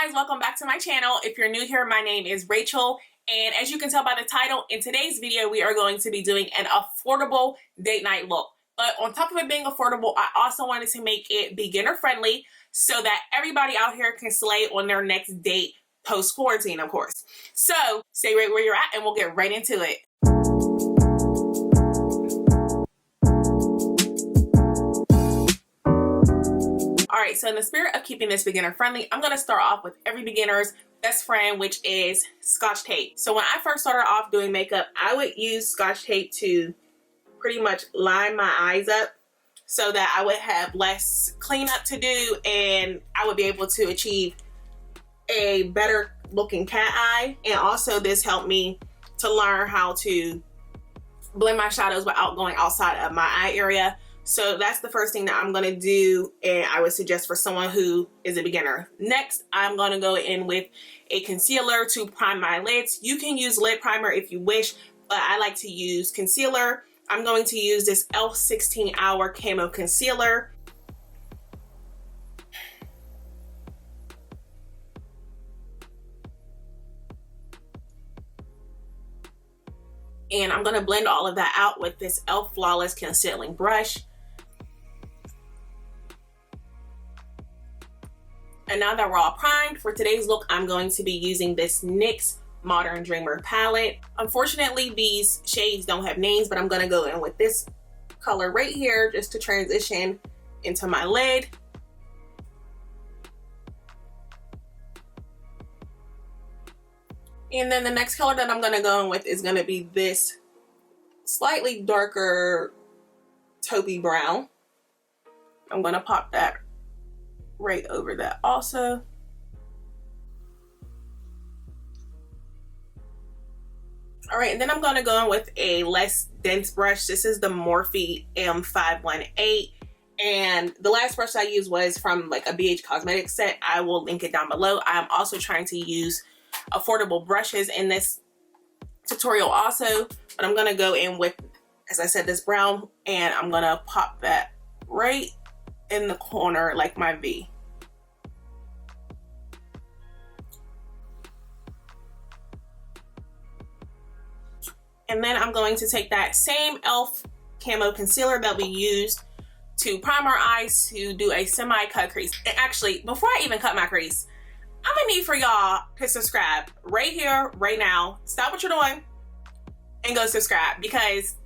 Hey guys, welcome back to my channel. If you're new here, my name is Rachel, and as you can tell by the title, in today's video we are going to be doing an affordable date night look. But on top of it being affordable, I also wanted to make it beginner friendly so that everybody out here can slay on their next date post-quarantine, of course. So stay right where you're at and we'll get right into it. Alright, so in the spirit of keeping this beginner friendly, I'm going to start off with every beginner's best friend, which is Scotch tape. So when I first started off doing makeup, I would use Scotch tape to pretty much line my eyes up so that I would have less cleanup to do and I would be able to achieve a better looking cat eye. And also this helped me to learn how to blend my shadows without going outside of my eye area. So that's the first thing that I'm going to do, and I would suggest for someone who is a beginner. Next, I'm going to go in with a concealer to prime my lids. You can use lid primer if you wish, but I like to use concealer. I'm going to use this e.l.f. 16 Hour Camo Concealer. And I'm going to blend all of that out with this e.l.f. Flawless Concealing Brush. And now that we're all primed, for today's look, I'm going to be using this NYX Modern Dreamer palette. Unfortunately, these shades don't have names, but I'm going to go in with this color right here just to transition into my lid. And then the next color that I'm going to go in with is going to be this slightly darker taupey brown. I'm going to pop that right over that also. All right, and then I'm going to go in with a less dense brush. This is the Morphe M518, and the last brush I used was from like a BH Cosmetics set. I will link it down below. I'm also trying to use affordable brushes in this tutorial also, but I'm going to go in with, as I said, this brown, and I'm going to pop that right in the corner like my V. And then I'm going to take that same e.l.f. Camo Concealer that we used to prime our eyes to do a semi-cut crease. And actually, before I even cut my crease, I'm gonna need for y'all to subscribe right here, right now. Stop what you're doing and go subscribe, because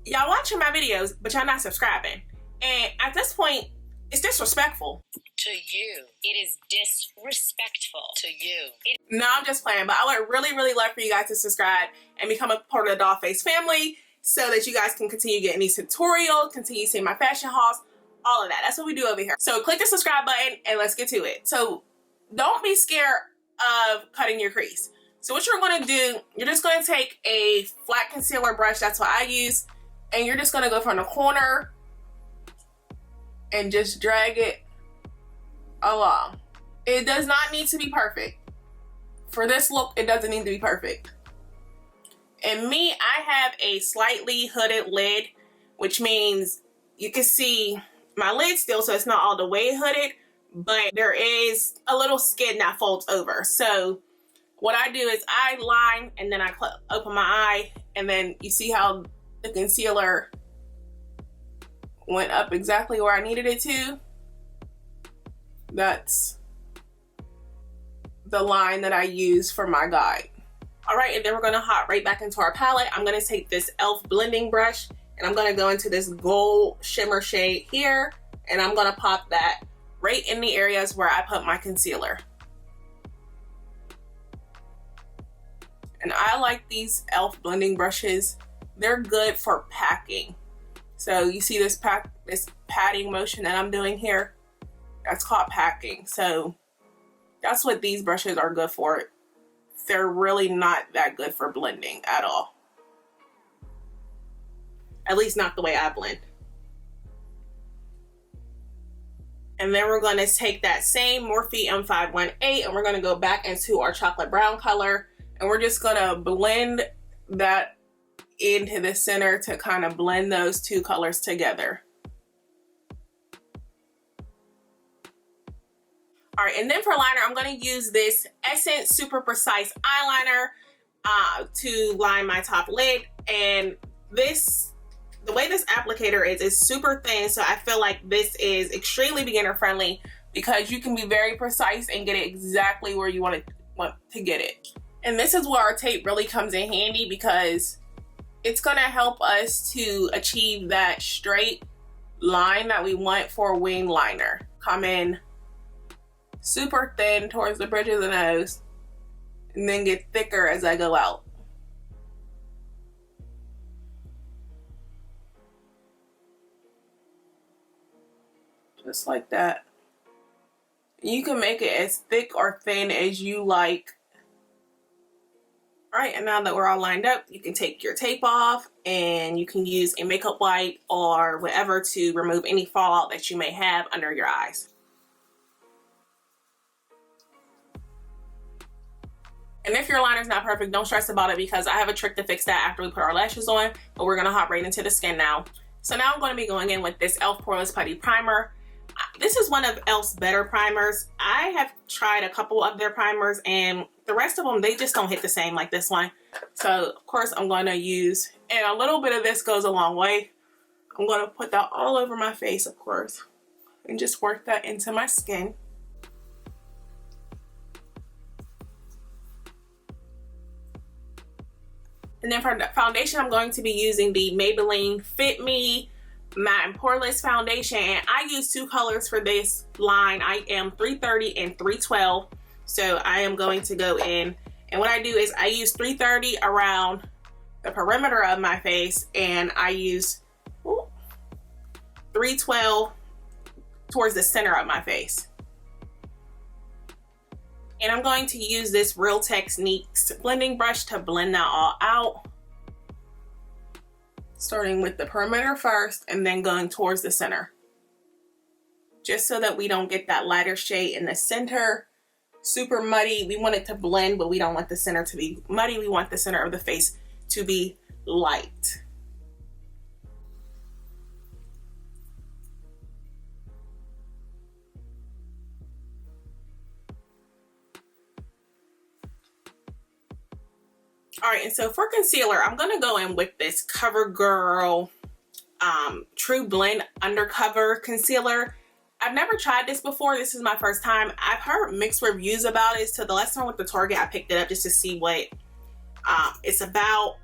y'all watching my videos, but y'all not subscribing. And at this point, it's disrespectful. To you. It is disrespectful to you. No, I'm just playing, but I would really, really love for you guys to subscribe and become a part of the Dollface family so that you guys can continue getting these tutorials, continue seeing my fashion hauls, all of that. That's what we do over here. So click the subscribe button and let's get to it. So don't be scared of cutting your crease. So what you're going to do, you're just going to take a flat concealer brush, that's what I use, and you're just going to go from the corner and just drag it along. It does not need to be perfect. For this look, it doesn't need to be perfect. And me, I have a slightly hooded lid, which means you can see my lid still, so it's not all the way hooded, but there is a little skin that folds over. So what I do is I line and then I open my eye, and then you see how the concealer went up exactly where I needed it to. That's the line that I use for my guide. All right, and then we're gonna hop right back into our palette. I'm gonna take this e.l.f. blending brush and I'm gonna go into this gold shimmer shade here, and I'm gonna pop that right in the areas where I put my concealer. And I like these e.l.f. blending brushes. They're good for packing. So you see this patting motion that I'm doing here? That's called packing. So that's what these brushes are good for. They're really not that good for blending at all. At least not the way I blend. And then we're going to take that same Morphe M518 and we're going to go back into our chocolate brown color, and we're just going to blend that into the center to kind of blend those two colors together. All right, and then for liner, I'm going to use this Essence Super Precise eyeliner to line my top lid. And this, the way this applicator is super thin, so I feel like this is extremely beginner friendly because you can be very precise and get it exactly where you want to get it. And this is where our tape really comes in handy because it's going to help us to achieve that straight line that we want for a wing liner. Come in super thin towards the bridge of the nose and then get thicker as I go out. Just like that. You can make it as thick or thin as you like. All right, and now that we're all lined up, you can take your tape off and you can use a makeup wipe or whatever to remove any fallout that you may have under your eyes. And if your liner's not perfect, don't stress about it because I have a trick to fix that after we put our lashes on, but we're gonna hop right into the skin now. So now I'm gonna be going in with this e.l.f. Poreless Putty Primer. This is one of e.l.f.'s better primers. I have tried a couple of their primers and the rest of them, they just don't hit the same like this one. So of course I'm gonna use, and a little bit of this goes a long way. I'm gonna put that all over my face, of course, and just work that into my skin. And then for the foundation, I'm going to be using the Maybelline Fit Me Matte and Poreless Foundation. And I use two colors for this line. I am 330 and 312. So I am going to go in. And what I do is I use 330 around the perimeter of my face. And I use 312 towards the center of my face. And I'm going to use this Real Techniques blending brush to blend that all out. Starting with the perimeter first and then going towards the center. Just so that we don't get that lighter shade in the center. Super muddy. We want it to blend, but we don't want the center to be muddy. We want the center of the face to be light. All right, and so for concealer, I'm gonna go in with this CoverGirl True Blend Undercover Concealer. I've never tried this before. This is my first time. I've heard mixed reviews about it. So the last time with the Target, I picked it up just to see what it's about.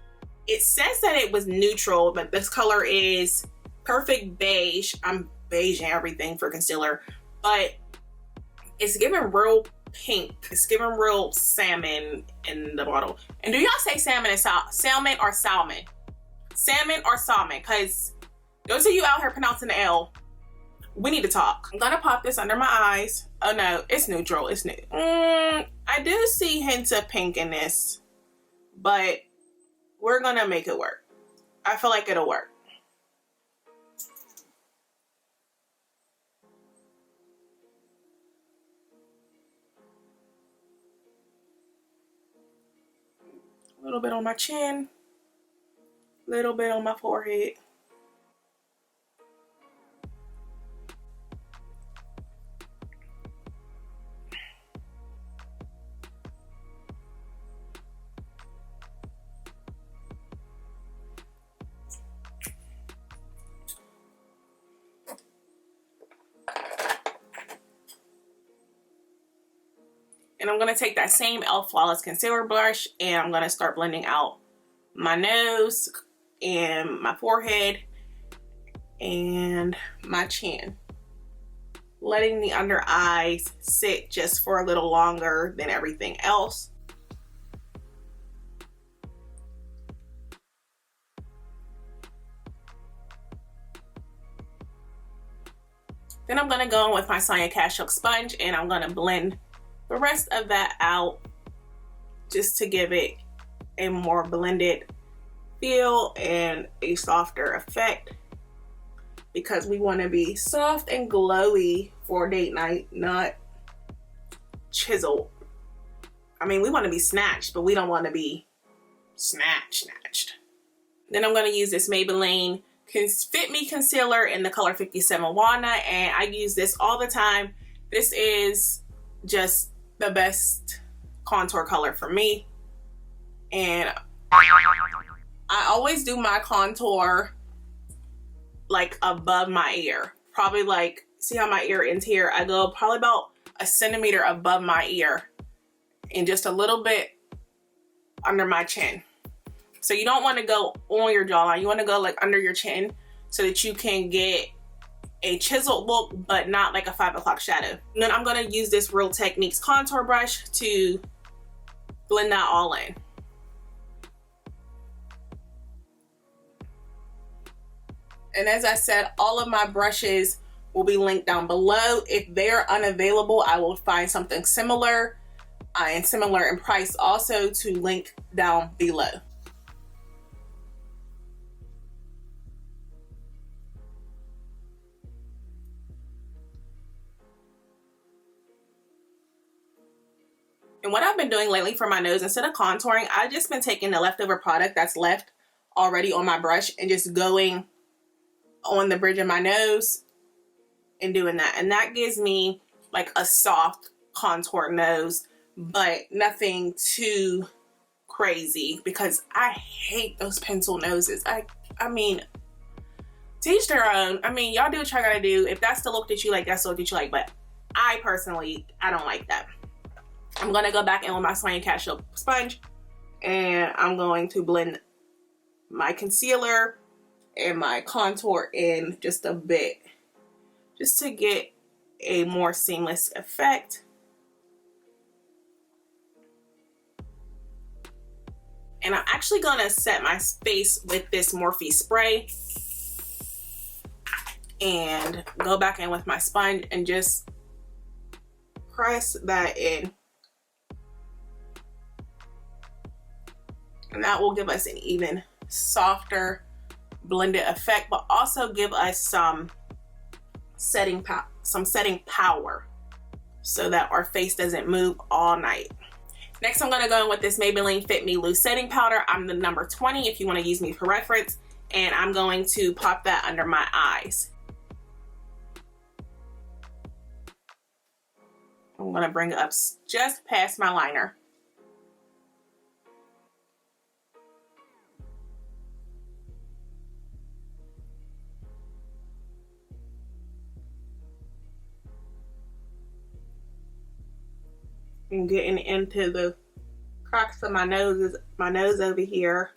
It says that it was neutral, but this color is perfect beige. I'm beige and everything for concealer, but it's giving real pink. It's giving real salmon in the bottle. And do y'all say salmon and salmon or salmon? Salmon or salmon? Because those of you out here pronouncing the L, we need to talk. I'm gonna pop this under my eyes. Oh no, it's neutral. It's new. I do see hints of pink in this, but we're gonna make it work. I feel like it'll work. A little bit on my chin, a little bit on my forehead. And I'm going to take that same e.l.f. Flawless Concealer brush and I'm going to start blending out my nose and my forehead and my chin. Letting the under eyes sit just for a little longer than everything else. Then I'm going to go in with my Sonia Cash Silk sponge and I'm going to blend the rest of that out just to give it a more blended feel and a softer effect, because we want to be soft and glowy for date night, not chiseled. I mean, we want to be snatched, but we don't want to be snatched. Then I'm going to use this Maybelline Fit Me Concealer in the color 57 Walnut, and I use this all the time. This is just the best contour color for me. And I always do my contour like above my ear. Probably like, see how my ear ends here? I go probably about a centimeter above my ear and just a little bit under my chin. So you don't want to go on your jawline. You want to go like under your chin so that you can get a chiseled look, but not like a 5 o'clock shadow. And then I'm going to use this Real Techniques contour brush to blend that all in. And as I said, all of my brushes will be linked down below. If they're unavailable, I will find something similar and similar in price also to link down below. And what I've been doing lately for my nose, instead of contouring, I've just been taking the leftover product that's left already on my brush and just going on the bridge of my nose and doing that. And that gives me like a soft contour nose, but nothing too crazy, because I hate those pencil noses. I mean, to each their own. I mean, y'all do what y'all gotta do. If that's the look that you like, that's the look that you like. But I personally, I don't like that. I'm gonna go back in with my Swaying Cat sponge, and I'm going to blend my concealer and my contour in just a bit, just to get a more seamless effect. And I'm actually gonna set my face with this Morphe spray and go back in with my sponge and just press that in. And that will give us an even softer blended effect, but also give us some setting power so that our face doesn't move all night. Next, I'm gonna go in with this Maybelline Fit Me Loose Setting Powder. I'm the number 20 if you wanna use me for reference. And I'm going to pop that under my eyes. I'm gonna bring it up just past my liner. And getting into the cracks of my nose over here.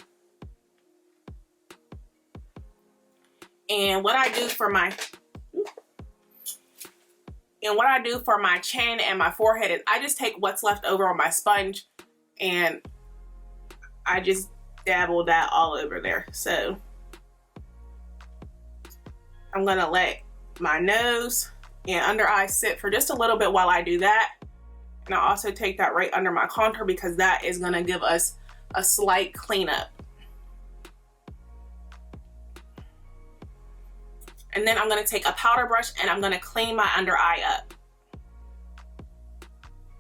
And what I do for my chin and my forehead is I just take what's left over on my sponge and I just dabble that all over there. So I'm gonna let my nose and under eye sit for just a little bit while I do that. And I'll also take that right under my contour because that is gonna give us a slight cleanup. And then I'm gonna take a powder brush and I'm gonna clean my under eye up.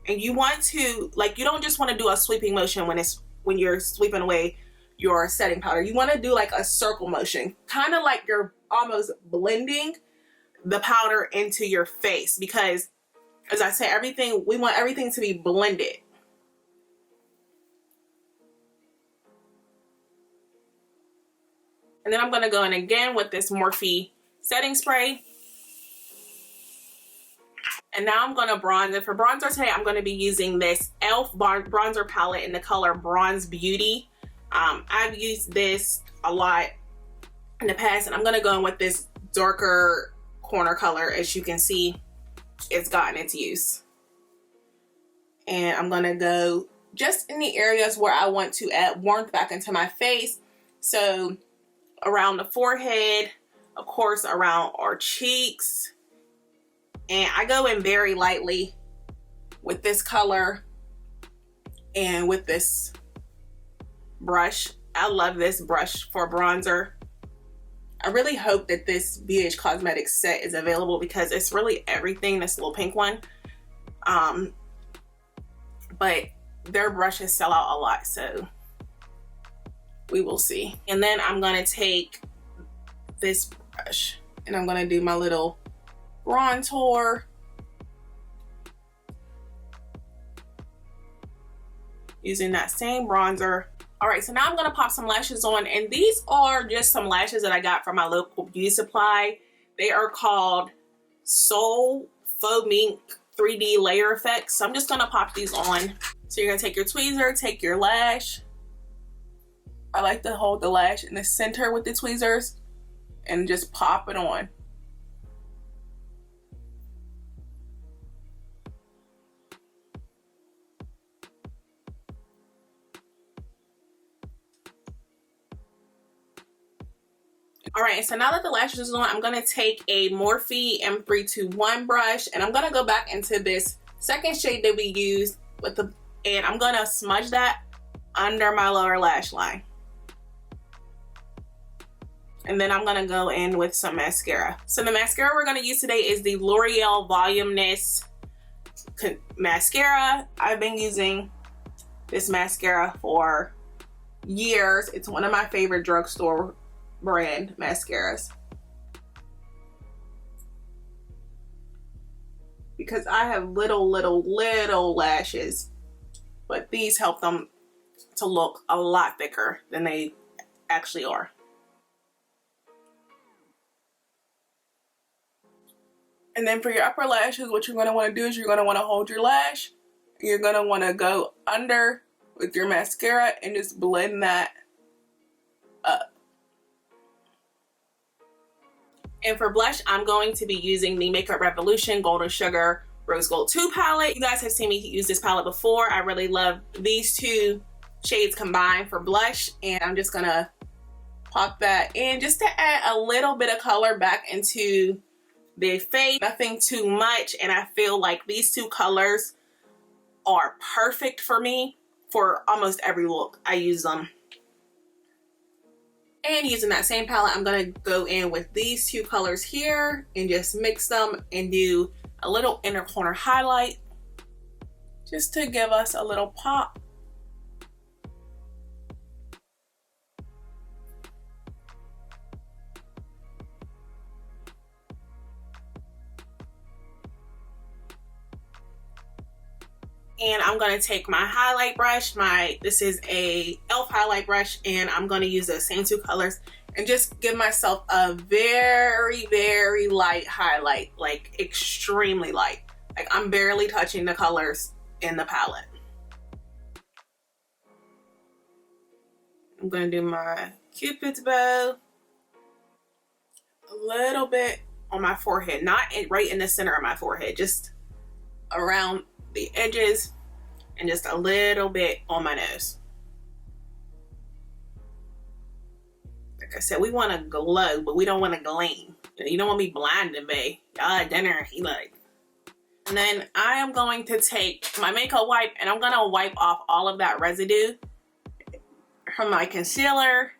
And you want to, like, you don't just wanna do a sweeping motion when you're sweeping away your setting powder. You wanna do like a circle motion, kind of like you're almost blending the powder into your face, because as I say, we want everything to be blended. And then I'm gonna go in again with this Morphe setting spray. And now I'm gonna bronze. And for bronzer today, I'm gonna be using this e.l.f. bronzer palette in the color Bronze Beauty. I've used this a lot in the past, and I'm gonna go in with this darker corner color. As you can see, it's gotten its use. And I'm gonna go just in the areas where I want to add warmth back into my face. So around the forehead, of course, around our cheeks. And I go in very lightly with this color and with this brush. I love this brush for bronzer. I really hope that this BH Cosmetics set is available because it's really everything, this little pink one. But their brushes sell out a lot, so we will see. And then I'm gonna take this brush and I'm gonna do my little contour using that same bronzer. All right, so now I'm gonna pop some lashes on, and these are just some lashes that I got from my local beauty supply. They are called Soul Faux Mink 3D Layer Effects. So I'm just gonna pop these on. So you're gonna take your tweezer, take your lash. I like to hold the lash in the center with the tweezers and just pop it on. All right, so now that the lashes is on, I'm gonna take a Morphe M321 brush, and I'm gonna go back into this second shade that we used with the, and I'm gonna smudge that under my lower lash line. And then I'm gonna go in with some mascara. So the mascara we're gonna use today is the Loreal Voluminous mascara. I've been using this mascara for years. It's one of my favorite drugstore brand mascaras because I have little lashes, but these help them to look a lot thicker than they actually are. And then for your upper lashes, what you're going to want to do is you're going to want to hold your lash. You're going to want to go under with your mascara and just blend that up. And for blush, I'm going to be using the Makeup Revolution Golden Sugar Rose Gold 2 palette. You guys have seen me use this palette before. I really love these two shades combined for blush. And I'm just gonna pop that in just to add a little bit of color back into the face. Nothing too much. And I feel like these two colors are perfect for me for almost every look. I use them. And using that same palette, I'm gonna go in with these two colors here and just mix them and do a little inner corner highlight just to give us a little pop. And I'm gonna take my highlight brush, this is a e.l.f. highlight brush, and I'm gonna use those same two colors and just give myself a very light highlight, like extremely light. Like I'm barely touching the colors in the palette. I'm gonna do my Cupid's bow a little bit on my forehead, not right in the center of my forehead, just around the edges and just a little bit on my nose. Like I said, we want to glow, but we don't want to gleam. You don't want to be blinded, babe. Y'all at dinner, he like. And then I am going to take my makeup wipe and I'm gonna wipe off all of that residue from my concealer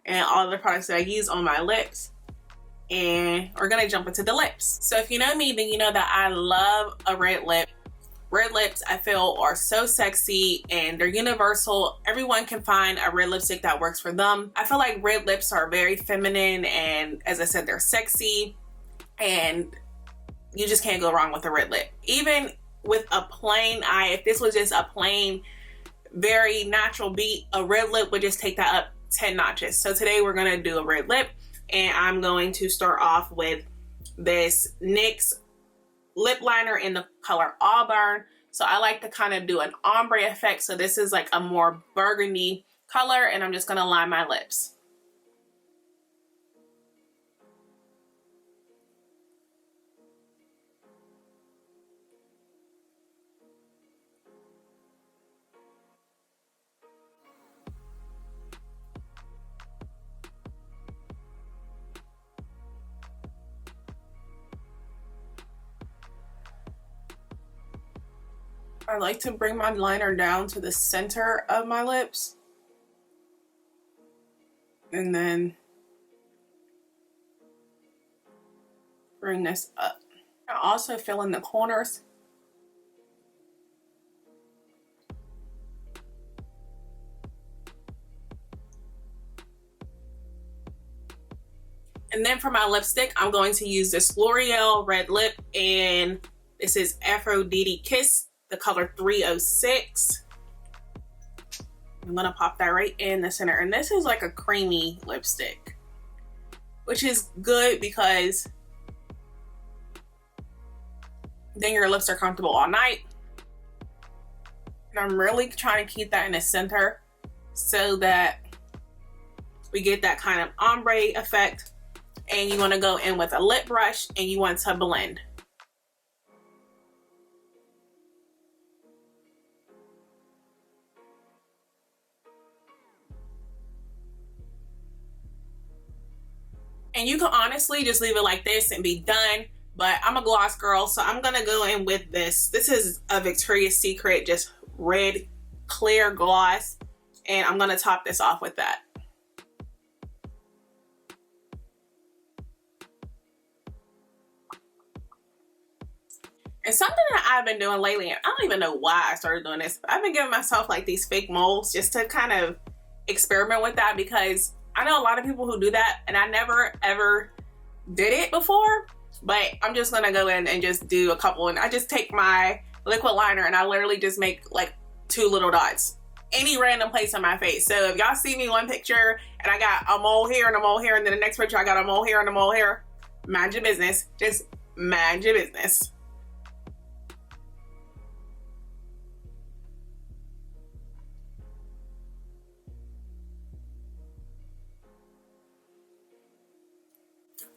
and all the products that I use on my lips. And we're gonna jump into the lips. So if you know me, then you know that I love a red lip. Red lips, I feel, are so sexy and they're universal. Everyone can find a red lipstick that works for them. I feel like red lips are very feminine and, as I said, they're sexy and you just can't go wrong with a red lip. Even with a plain eye, if this was just a plain, very natural beat, a red lip would just take that up 10 notches. So today we're gonna do a red lip and I'm going to start off with this NYX lip liner in the color Auburn. So I like to kind of do an ombre effect. So this is like a more burgundy color and I'm just gonna line my lips. I like to bring my liner down to the center of my lips and then bring this up. I also fill in the corners. And then for my lipstick, I'm going to use this L'Oreal red lip and this is Aphrodite Kiss, the color 306. I'm gonna pop that right in the center. And this is like a creamy lipstick, which is good because then your lips are comfortable all night. And I'm really trying to keep that in the center so that we get that kind of ombre effect. And you want to go in with a lip brush and you want to blend. And you can honestly just leave it like this and be done. But I'm a gloss girl, so I'm gonna go in with this. This is a Victoria's Secret, just red clear gloss. And I'm gonna top this off with that. And something that I've been doing lately, and I don't even know why I started doing this, but I've been giving myself like these fake moles just to kind of experiment with that, because I know a lot of people who do that and I never ever did it before. But I'm just gonna go in and just do a couple, and I just take my liquid liner and I literally just make like 2 little dots any random place on my face. So if y'all see me one picture and I got a mole here and a mole here, and then the next picture I got a mole here and a mole here, mind your business. Just mind your business.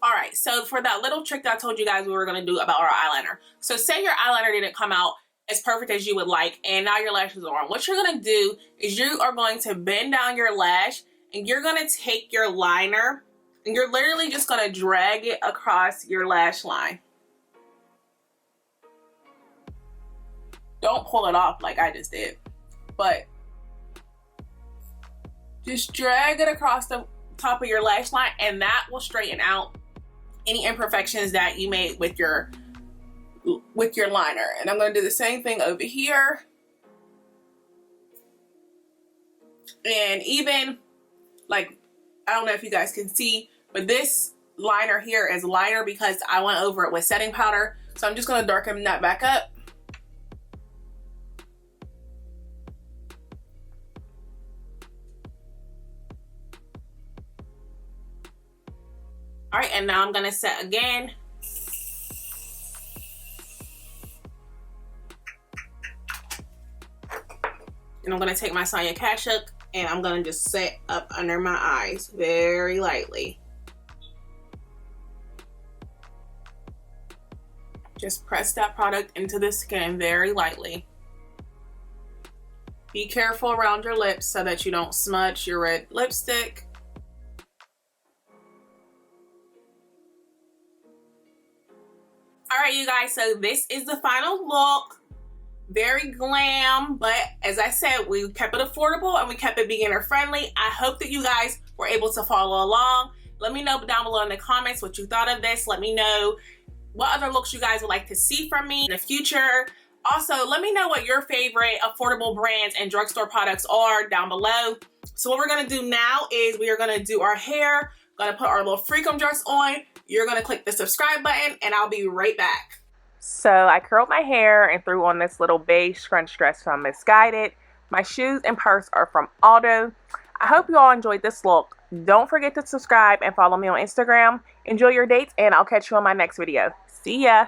Alright, so for that little trick that I told you guys we were going to do about our eyeliner. So say your eyeliner didn't come out as perfect as you would like, and now your lashes are on. What you're going to do is you are going to bend down your lash, and you're going to take your liner, and you're literally just going to drag it across your lash line. Don't pull it off like I just did, but just drag it across the top of your lash line, and that will straighten out any imperfections that you made with your liner. And I'm going to do the same thing over here. And even like, I don't know if you guys can see, but this liner here is lighter because I went over it with setting powder. So I'm just going to darken that back up. All right, and now I'm gonna set again. And I'm gonna take my Sonia Kashuk and I'm gonna just set up under my eyes very lightly. Just press that product into the skin very lightly. Be careful around your lips so that you don't smudge your red lipstick. Alright you guys, so this is the final look. Very glam, but as I said, we kept it affordable and we kept it beginner friendly. I hope that you guys were able to follow along. Let me know down below in the comments what you thought of this. Let me know what other looks you guys would like to see from me in the future. Also, let me know what your favorite affordable brands and drugstore products are down below. So what we're gonna do now is we are gonna do our hair, gonna put our little freakum dress on. You're gonna click the subscribe button and I'll be right back. So I curled my hair and threw on this little beige scrunch dress from Missguided. My shoes and purse are from Aldo. I hope you all enjoyed this look. Don't forget to subscribe and follow me on Instagram. Enjoy your dates and I'll catch you on my next video. See ya!